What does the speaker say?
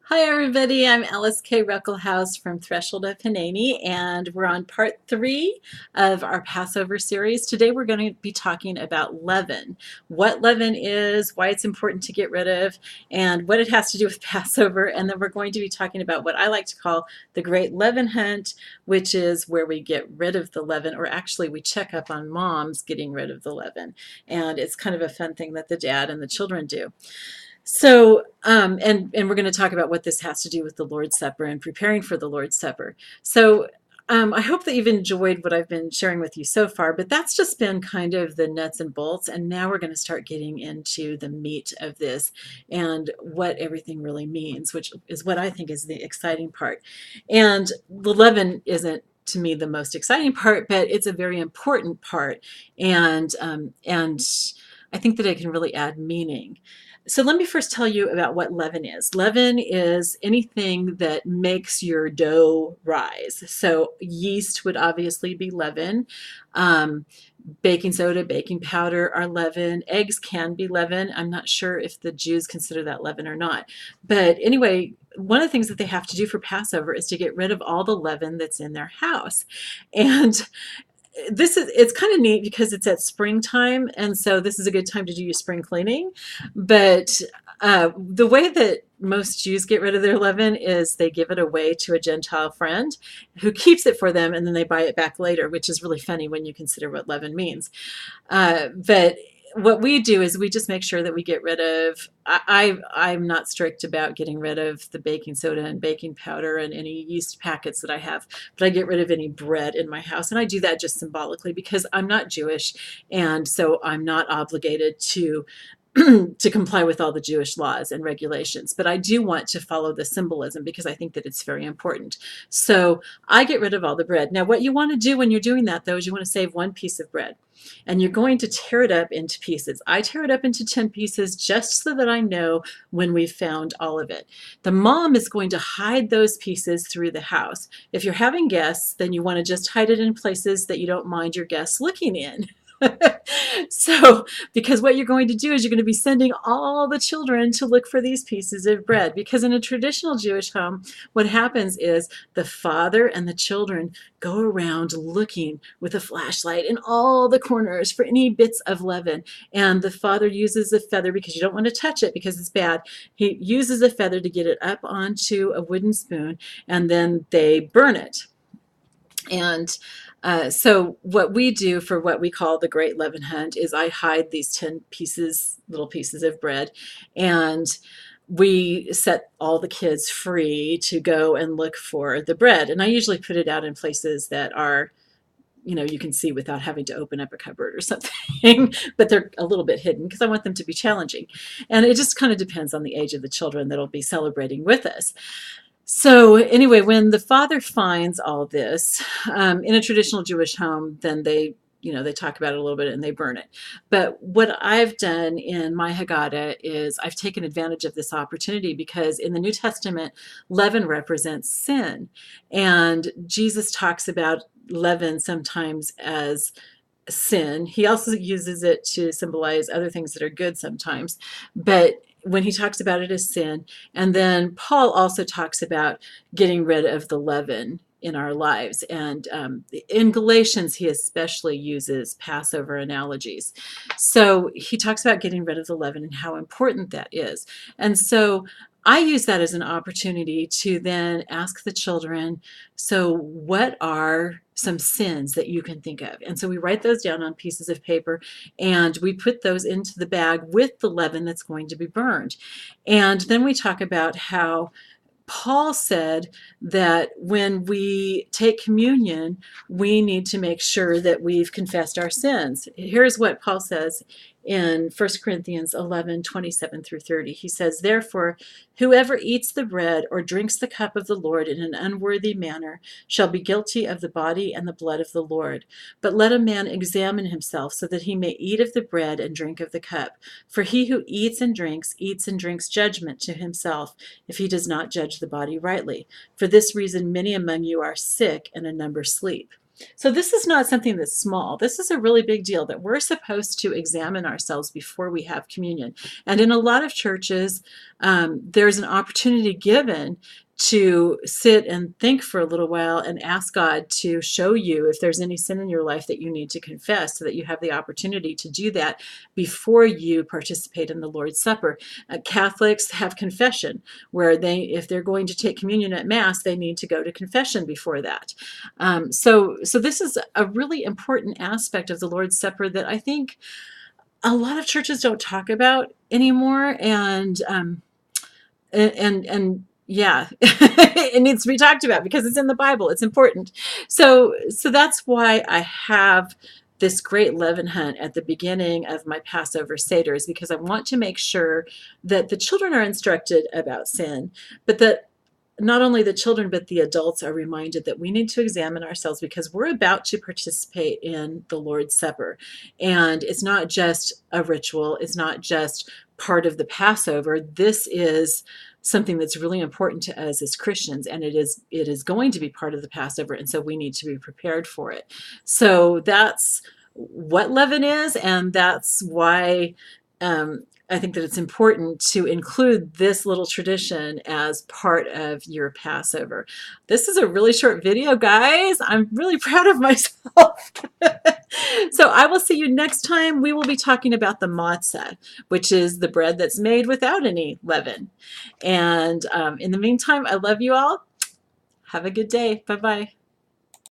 Hi everybody, I'm Alyce-Kay Ruckelshaus from Threshold of Hineni, and we're on part 3 of our Passover series. Today we're going to be talking about leaven, what leaven is, why it's important to get rid of, and what it has to do with Passover. And then we're going to be talking about what I like to call the Great Leaven Hunt, which is where we get rid of the leaven, or actually we check up on moms getting rid of the leaven. And it's kind of a fun thing that the dad and the children do. So, and we're going to talk about what this has to do with the Lord's Supper and preparing for the Lord's Supper. So, I hope that you've enjoyed what I've been sharing with you so far, but that's just been kind of the nuts and bolts. And now we're going to start getting into the meat of this and what everything really means, which is what I think is the exciting part. And the leaven isn't, to me, the most exciting part, but it's a very important part. And I think that it can really add meaning. So let me first tell you about what leaven is. Leaven is anything that makes your dough rise. So yeast would obviously be leaven. Um, Baking soda, baking powder are leaven. Eggs can be leaven. I'm not sure if the Jews consider that leaven or not. But anyway, one of the things that they have to do for Passover is to get rid of all the leaven that's in their house. And it's kind of neat because it's at springtime, and so this is a good time to do your spring cleaning. But the way that most Jews get rid of their leaven is they give it away to a Gentile friend who keeps it for them, and then they buy it back later, which is really funny when you consider what leaven means. But what we do is we just make sure that we get rid of, I'm not strict about getting rid of the baking soda and baking powder and any yeast packets that I have, but I get rid of any bread in my house. And I do that just symbolically because I'm not Jewish. And so I'm not obligated to to comply with all the Jewish laws and regulations, but I do want to follow the symbolism because I think that it's very important. So I get rid of all the bread. Now, what you want to do when you're doing that, though, is you want to save one piece of bread, and you're going to tear it up into pieces. I tear it up into 10 pieces just so that I know when we've found all of it. The mom is going to hide those pieces through the house. If you're having guests, then you want to just hide it in places that you don't mind your guests looking in. So, because what you're going to do is you're going to be sending all the children to look for these pieces of bread. Because in a traditional Jewish home, what happens is the father and the children go around looking with a flashlight in all the corners for any bits of leaven. And the father uses a feather, because you don't want to touch it because it's bad. He uses a feather to get it up onto a wooden spoon, and then they burn it. And so what we do for what we call the Great Leaven Hunt is I hide these 10 pieces, little pieces of bread, and we set all the kids free to go and look for the bread. And I usually put it out in places that are, you can see without having to open up a cupboard or something, but they're a little bit hidden because I want them to be challenging. And it just kind of depends on the age of the children that'll be celebrating with us. So anyway, when the father finds all this in a traditional Jewish home, then they talk about it a little bit and they burn it. But what I've done in my Haggadah is I've taken advantage of this opportunity because in the New Testament, leaven represents sin. And Jesus talks about leaven sometimes as sin. He also uses it to symbolize other things that are good sometimes. But when he talks about it as sin, and then Paul also talks about getting rid of the leaven in our lives. And in Galatians, he especially uses Passover analogies. So he talks about getting rid of the leaven and how important that is. And so I use that as an opportunity to then ask the children, so what are some sins that you can think of? And so we write those down on pieces of paper and we put those into the bag with the leaven that's going to be burned. And then we talk about how Paul said that when we take communion, we need to make sure that we've confessed our sins. Here's what Paul says in 1 Corinthians 11:27-30. He says, "Therefore, whoever eats the bread or drinks the cup of the Lord in an unworthy manner shall be guilty of the body and the blood of the Lord. But let a man examine himself so that he may eat of the bread and drink of the cup. For he who eats and drinks judgment to himself, if he does not judge the body rightly. For this reason, many among you are sick and a number sleep." So this is not something that's small. This is a really big deal that we're supposed to examine ourselves before we have communion. And in a lot of churches, there's an opportunity given to sit and think for a little while and ask God to show you if there's any sin in your life that you need to confess, so that you have the opportunity to do that before you participate in the Lord's Supper. Catholics have confession, where if they're going to take communion at Mass, they need to go to confession before that. So this is a really important aspect of the Lord's Supper that I think a lot of churches don't talk about anymore, and yeah, it needs to be talked about because it's in the Bible. It's important. So that's why I have this great leaven hunt at the beginning of my Passover Seder, is because I want to make sure that the children are instructed about sin, but that not only the children but the adults are reminded that we need to examine ourselves, because we're about to participate in the Lord's Supper. And it's not just a ritual, it's not just part of the Passover. This is something that's really important to us as Christians, and it is going to be part of the Passover, and so we need to be prepared for it. So that's what leaven is, and that's why I think that it's important to include this little tradition as part of your Passover. This is a really short video, guys. I'm really proud of myself. So I will see you next time. We will be talking about the matzah, which is the bread that's made without any leaven. And in the meantime, I love you all. Have a good day. Bye-bye.